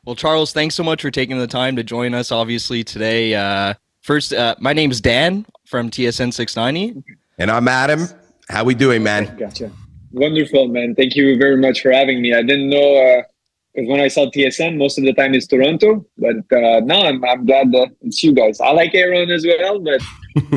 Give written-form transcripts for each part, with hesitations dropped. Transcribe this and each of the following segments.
Well, Charles, thanks so much for taking the time to join us, obviously, today. My name is Dan from TSN 690. And I'm Adam. How we doing, Okay, man? gotcha. Wonderful, man. Thank you very much for having me. I didn't know because when I saw TSN, most of the time it's Toronto, but no, I'm glad that it's you guys. I like Aaron as well, but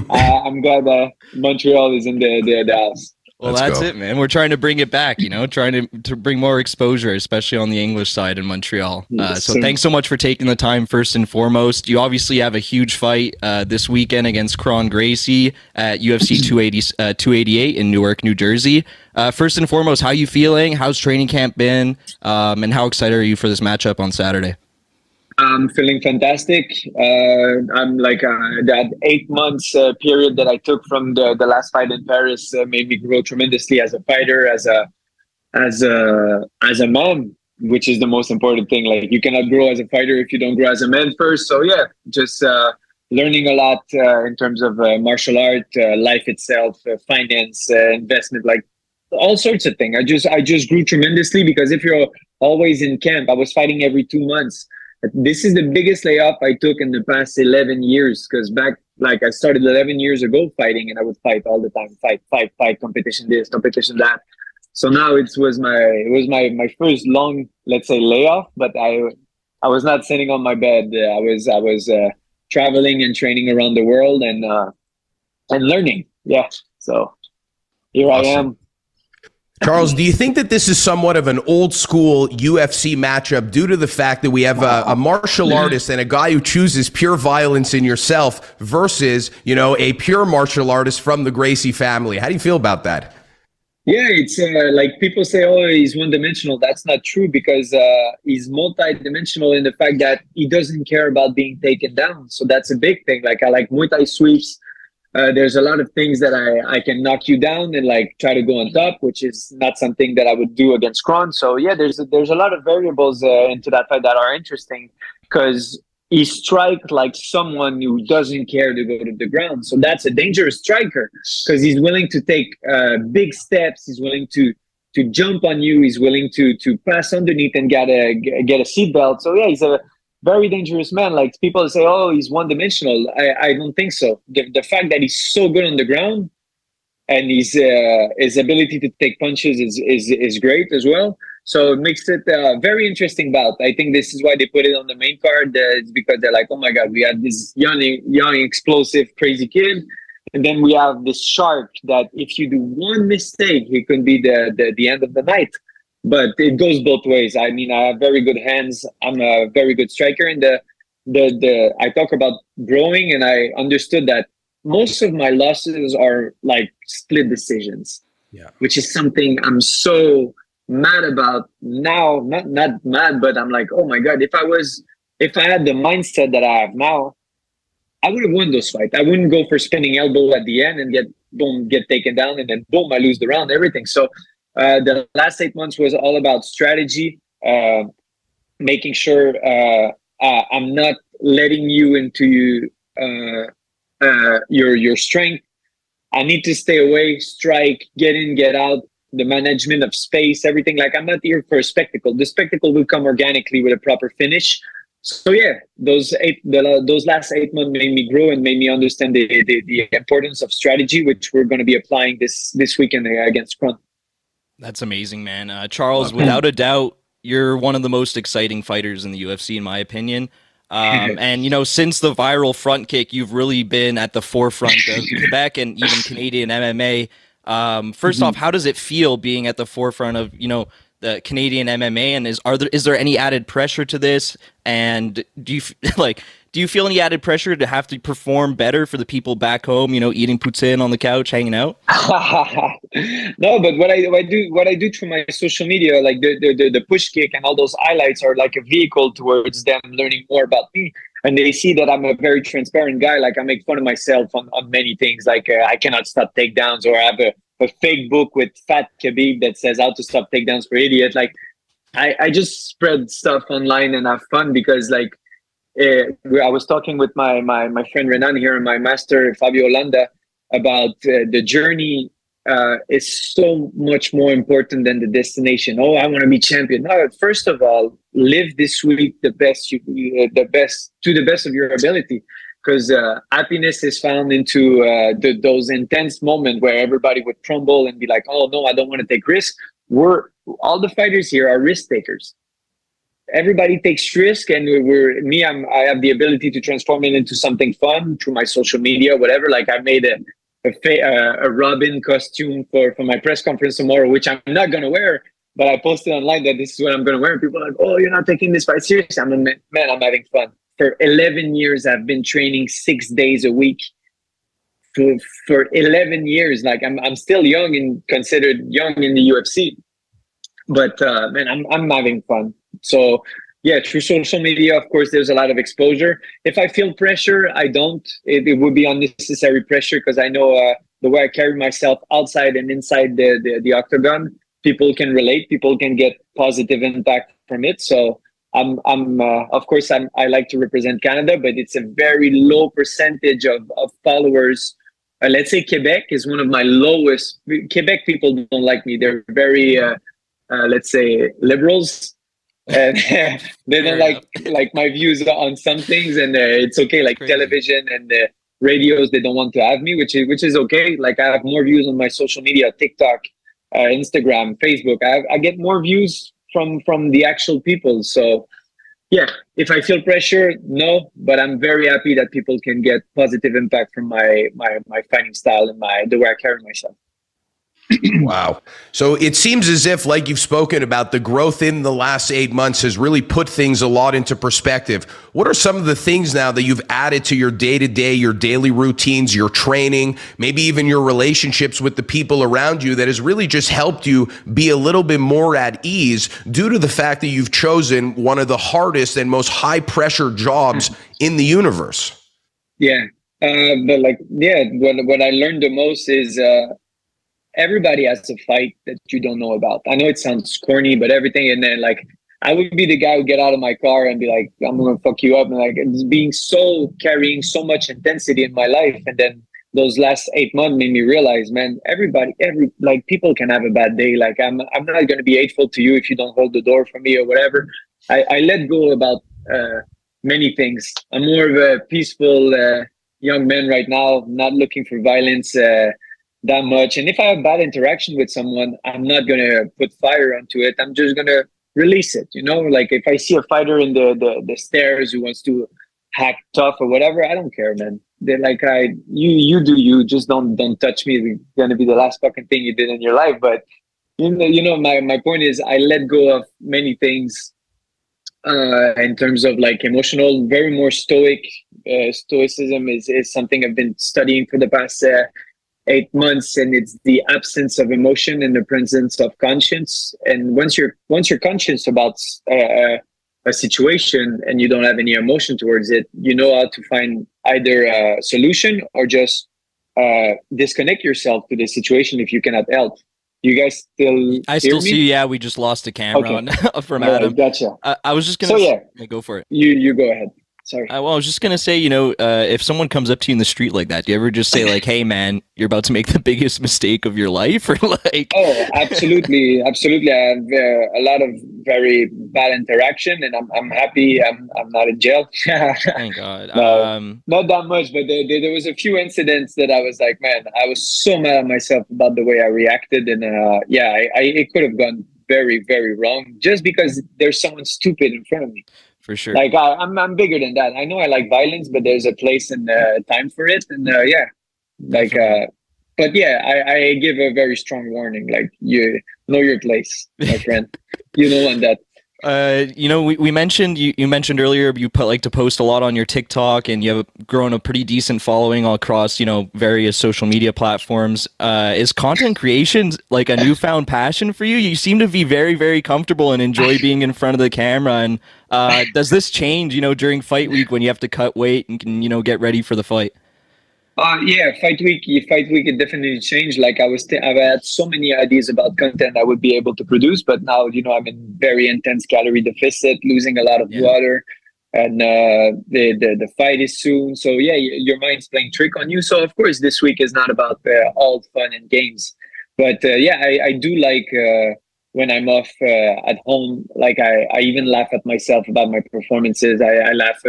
I'm glad that Montreal is in the house. Well, Let's that's go. it, man. We're trying to bring it back, trying to bring more exposure, especially on the English side in Montreal. Yes, So sir. thanks so much for taking the time first and foremost. You obviously have a huge fight this weekend against Kron Gracie at UFC 288 in Newark, New Jersey. First and foremost, how you feeling? How's training camp been? And how excited are you for this matchup on Saturday? I'm feeling fantastic. I'm like that 8 months period that I took from the last fight in Paris made me grow tremendously as a fighter, as a man, which is the most important thing. Like you cannot grow as a fighter if you don't grow as a man first. So yeah, just learning a lot in terms of martial art, life itself, finance, investment, like all sorts of things. I just grew tremendously because if you're always in camp, I was fighting every 2 months. This is the biggest layoff I took in the past 11 years because back, like I started 11 years ago fighting and I would fight all the time, fight, competition this, competition that. So now it was my first long, let's say, layoff, but I was not sitting on my bed. I was traveling and training around the world and learning. Yeah. So here I Awesome. am. Charles, do you think that this is somewhat of an old school UFC matchup due to the fact that we have a martial artist and a guy who chooses pure violence in yourself versus, a pure martial artist from the Gracie family? How do you feel about that? Yeah, it's like people say, oh, he's one-dimensional. That's not true because he's multi-dimensional in the fact that he doesn't care about being taken down. So that's a big thing. Like I like Muay Thai sweeps. There's a lot of things that I can knock you down and like try to go on top, which is not something that I would do against Kron. So yeah, there's a lot of variables into that fight that are interesting because he strikes like someone who doesn't care to go to the ground. So that's a dangerous striker because he's willing to take big steps. He's willing to jump on you. He's willing to pass underneath and get a seatbelt. So yeah, he's a very dangerous man. Like people say, oh, he's one-dimensional. I don't think so. The fact that he's so good on the ground and his ability to take punches is great as well. So it makes it a very interesting bout. I think this is why they put it on the main card. It's because they're like, oh my God, we had this young, explosive, crazy kid. And then we have this shark that if you do one mistake, it could be the end of the night. But it goes both ways. I mean, I have very good hands. I'm a very good striker. And I talk about growing, and I understood that most of my losses are like split decisions, Yeah. which is something I'm so mad about now. Not mad, but I'm like, oh my God, if I had the mindset that I have now, I would have won those fights. I wouldn't go for spinning elbow at the end and get taken down, and then boom, I lose the round, everything. So the last 8 months was all about strategy, making sure I'm not letting you into your strength. I need to stay away, strike, get in, get out, the management of space, everything. Like I'm not here for a spectacle. The spectacle will come organically with a proper finish. So yeah, those last 8 months made me grow and made me understand the importance of strategy, which we're going to be applying this weekend against Kron. That's amazing, man. Charles, without a doubt, you're one of the most exciting fighters in the UFC, in my opinion. And, since the viral front kick, you've really been at the forefront of Quebec and even Canadian MMA. First off, how does it feel being at the forefront of, the Canadian MMA? And is there any added pressure to this? And do you feel any added pressure to have to perform better for the people back home, eating poutine on the couch, hanging out? No, but what I do through my social media, like the push kick and all those highlights are like a vehicle towards them learning more about me. And they see that I'm a very transparent guy. Like I make fun of myself on many things. Like I cannot stop takedowns, or I have a fake book with Fat Khabib that says how to stop takedowns for idiot. Like I just spread stuff online and have fun because like I was talking with my friend Renan here and my master Fabio Landa about the journey is so much more important than the destination. Oh, I want to be champion. No, first of all, live this week the best to the best of your ability, because happiness is found into those intense moments where everybody would crumble and be like, oh no, I don't want to take risks. All the fighters here are risk takers. Everybody takes risk, and I have the ability to transform it into something fun through my social media, whatever. Like I made a Robin costume for my press conference tomorrow, which I'm not gonna wear, but I posted online that this is what I'm gonna wear. And people are like, "Oh, you're not taking this fight seriously." I'm like, man, I'm having fun. For 11 years, I've been training 6 days a week. For 11 years, like I'm still young and considered young in the UFC, but man, I'm having fun. So yeah, through social media, of course, there's a lot of exposure. If I feel pressure, I don't. It would be unnecessary pressure, because I know the way I carry myself outside and inside the octagon, people can relate. People can get positive impact from it. So of course, I like to represent Canada, but it's a very low percentage of followers. Let's say Quebec is one of my lowest. Quebec people don't like me. They're very, let's say, liberals. And they don't like my views on some things, and it's okay. Like television and radios, they don't want to have me, which is okay. Like I have more views on my social media, TikTok, Instagram, Facebook. I get more views from the actual people. So yeah, if I feel pressure, no, but I'm very happy that people can get positive impact from my fighting style and the way I carry myself. Wow. So it seems as if, like you've spoken about, the growth in the last 8 months has really put things a lot into perspective. What are some of the things now that you've added to your day-to-day, your daily routines, your training, maybe even your relationships with the people around you, that has really just helped you be a little bit more at ease due to the fact that you've chosen one of the hardest and most high-pressure jobs in the universe? Yeah. But what I learned the most is everybody has a fight that you don't know about. I know it sounds corny, but everything. And then like, I would be the guy who get out of my car and be like, I'm going to fuck you up. And like, it's carrying so much intensity in my life. And then those last 8 months made me realize, man, people can have a bad day. Like I'm not going to be hateful to you if you don't hold the door for me or whatever. I let go about many things. I'm more of a peaceful young man right now, not looking for violence that much. And if I have bad interaction with someone, I'm not going to put fire onto it. I'm just going to release it. You know, like if I see a fighter in the stairs who wants to hack tough or whatever, I don't care, man. They're like, you do you, just don't touch me. It's going to be the last fucking thing you did in your life. But you know, my point is I let go of many things in terms of like emotional, very more stoic. Stoicism is something I've been studying for the past 8 months, and it's the absence of emotion and the presence of conscience. And once you're conscious about a situation and you don't have any emotion towards it, you know how to find either a solution or just disconnect yourself to the situation if you cannot help. You guys still? I still see you. Yeah, we just lost a camera from Adam. Gotcha. I was just gonna. Go for it. You go ahead. Sorry. Well, I was just gonna say, you know, if someone comes up to you in the street like that, do you ever just say like, "Hey, man, you're about to make the biggest mistake of your life," or like? Oh, absolutely, absolutely. I have a lot of very bad interaction, and I'm happy I'm not in jail. Thank God. No, not that much, but there was a few incidents that I was like, man, I was so mad at myself about the way I reacted, and it could have gone very, very wrong just because there's someone stupid in front of me. For sure. Like I'm bigger than that. I know I like violence, but there's a place and time for it. And but yeah, I give a very strong warning. Like, you know your place, my friend. You know, and that. You know, we mentioned you mentioned earlier you like to post a lot on your TikTok, and you have grown a pretty decent following all across, you know, various social media platforms. Is content creation like a newfound passion for you? You seem to be very, very comfortable and enjoy being in front of the camera. And does this change, you know, during fight week when you have to cut weight and can, you know, get ready for the fight? Yeah, fight week, it definitely changed. Like I've had so many ideas about content I would be able to produce, but now, you know, I'm in very intense calorie deficit, losing a lot of water, and the fight is soon. So yeah, your mind's playing trick on you. So of course, this week is not about all fun and games. But yeah, I do like when I'm off at home. Like I even laugh at myself about my performances. I laugh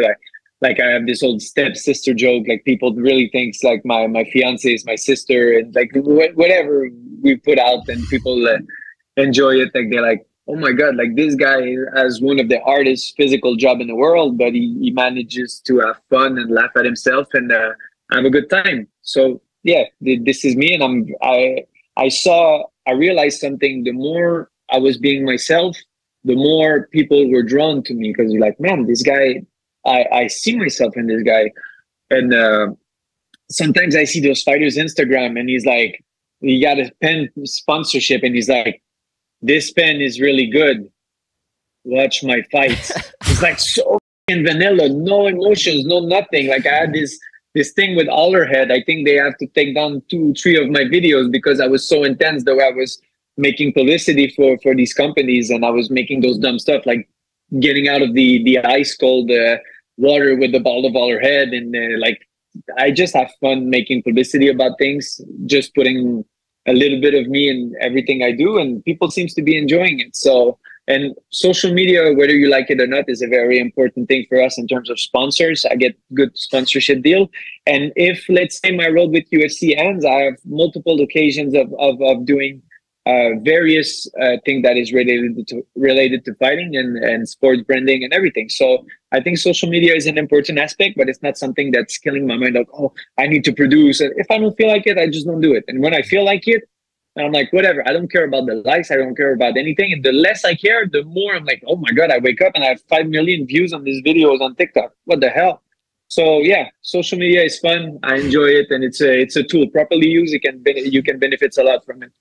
like I have this old stepsister joke. Like people really thinks like my fiance is my sister, and like whatever we put out, and people enjoy it. Like they're like, oh my god, like this guy has one of the hardest physical job in the world, but he manages to have fun and laugh at himself and have a good time. So yeah, this is me, and I realized something. The more I was being myself, the more people were drawn to me, because you're like, man, this guy, I see myself in this guy. And sometimes I see those fighters' Instagram, and he's like, he got a pen sponsorship, and he's like, this pen is really good. Watch my fights. It's like so vanilla, no emotions, no nothing. Like I had this thing with Allerhead. I think they have to take down 2-3 of my videos because I was so intense, the way I was making publicity for these companies, and I was making those dumb stuff like getting out of the ice cold water with the ball of Allerhead, and like I just have fun making publicity about things, just putting a little bit of me in everything I do, and people seems to be enjoying it. So, and social media, whether you like it or not, is a very important thing for us in terms of sponsors. I get good sponsorship deal. And if, let's say, my road with UFC ends, I have multiple occasions of doing various things that is related to fighting and sports branding and everything. So I think social media is an important aspect, but it's not something that's killing my mind. Like, oh, I need to produce. If I don't feel like it, I just don't do it. And when I feel like it, I'm like, whatever. I don't care about the likes. I don't care about anything. And the less I care, the more I'm like, oh my god, I wake up and I have 5 million views on these videos on TikTok. What the hell? So yeah, social media is fun. I enjoy it, and it's a tool. Properly used, you can benefit a lot from it.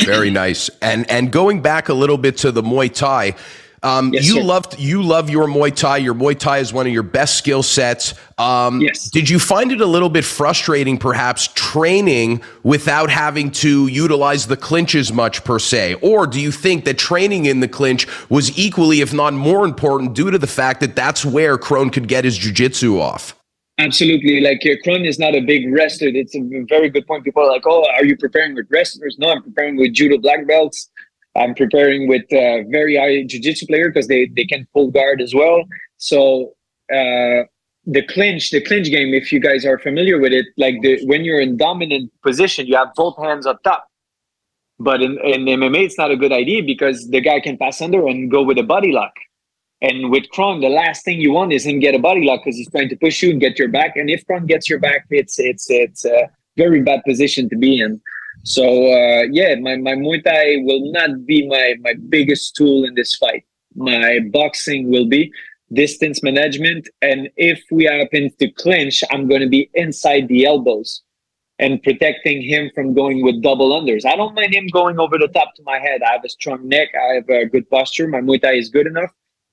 Very nice. And going back a little bit to the Muay Thai, Yes, you sir. love your Muay Thai. Your Muay Thai is one of your best skill sets. Yes. Did you find it a little bit frustrating, perhaps, training without having to utilize the clinch as much per se? Or do you think that training in the clinch was equally, if not more important, due to the fact that that's where Kron could get his jiu-jitsu off? Absolutely. Like Kron is not a big wrestler. It's a very good point. People are like, oh, are you preparing with wrestlers? No, I'm preparing with judo black belts. I'm preparing with very high jiu-jitsu player because they can pull guard as well. So the clinch game, if you guys are familiar with it, like when you're in dominant position, you have both hands up top. But in MMA, it's not a good idea because the guy can pass under and go with a body lock. And with Kron, the last thing you want is him get a body lock because he's trying to push you and get your back. And if Kron gets your back, it's a very bad position to be in. So yeah, my Muay Thai will not be my biggest tool in this fight. My boxing will be distance management. And if we happen to clinch, I'm going to be inside the elbows and protecting him from going with double unders. I don't mind him going over the top to my head. I have a strong neck. I have a good posture. My Muay Thai is good enough.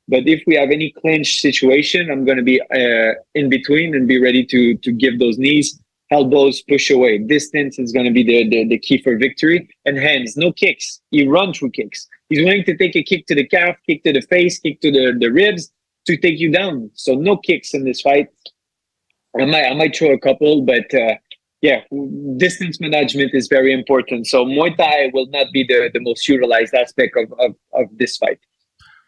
But if we have any clinch situation, I'm going to be in between and be ready to give those knees, elbows, push away. Distance is going to be the key for victory. And hands, no kicks. He runs through kicks. He's willing to take a kick to the calf, kick to the face, kick to the ribs to take you down. So no kicks in this fight. I might throw a couple, but yeah, distance management is very important. So Muay Thai will not be the most utilized aspect of this fight.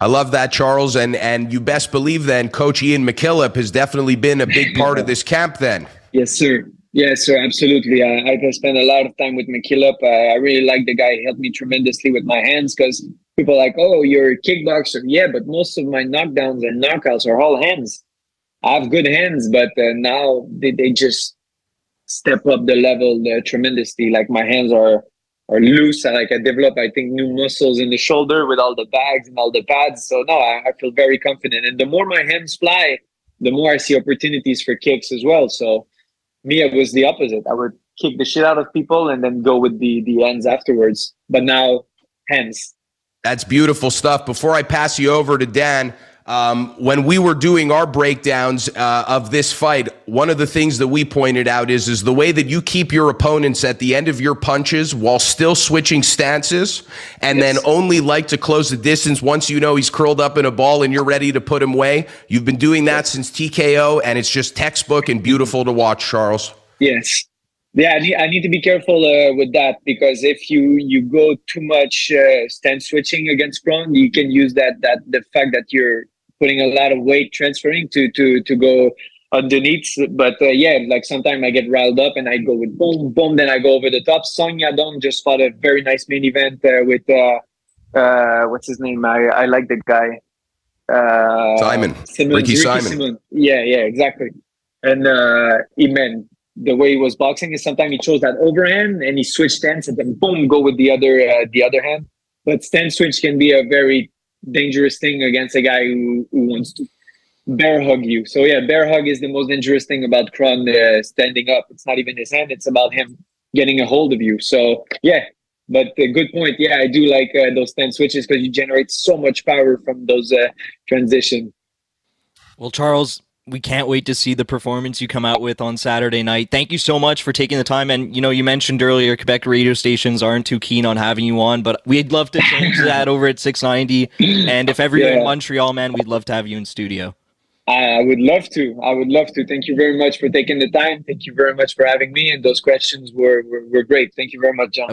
I love that, Charles. And you best believe then Coach Ian McKillop has definitely been a big part of this camp then. Yes, sir. Yes, sir. Absolutely. I've spent a lot of time with McKillop. I really like the guy. He helped me tremendously with my hands because people are like, oh, you're a kickboxer. Yeah, but most of my knockdowns and knockouts are all hands. I have good hands, but now they just step up the level tremendously. Like my hands are loose. I develop, I think, new muscles in the shoulder with all the bags and all the pads. So no, I feel very confident. And the more my hands fly, the more I see opportunities for kicks as well. So me, it was the opposite. I would kick the shit out of people and then go with the ends afterwards. But now, hands. That's beautiful stuff. Before I pass you over to Dan, when we were doing our breakdowns of this fight, one of the things that we pointed out is the way that you keep your opponents at the end of your punches while still switching stances, and Yes. then only like to close the distance once you know he's curled up in a ball and you're ready to put him away. You've been doing that since TKO, and it's just textbook and beautiful to watch, Charles. Yes. Yeah, I need to be careful with that, because if you go too much stand switching against prone, you can use that the fact that you're putting a lot of weight transferring to go underneath. But yeah, like sometimes I get riled up and I go with boom boom, then I go over the top. Song Yadong just fought a very nice main event with what's his name? I like the guy. Ricky Simon. Simon. Yeah, exactly. And man, the way he was boxing is sometimes he chose that overhand and he switched stance and then boom, go with the other hand. But stand switch can be a very dangerous thing against a guy who wants to bear hug you. So yeah, bear hug is the most dangerous thing about Kron standing up. It's not even his hand; it's about him getting a hold of you. So yeah, but good point. Yeah, I do like those stand switches because you generate so much power from those transition. Well, Charles, we can't wait to see the performance you come out with on Saturday night. Thank you so much for taking the time. And, you mentioned earlier Quebec radio stations aren't too keen on having you on, but we'd love to change that over at 690. And if ever you're in Montreal, man, we'd love to have you in studio. I would love to. Thank you very much for taking the time. Thank you very much for having me. And those questions were great. Thank you very much, John.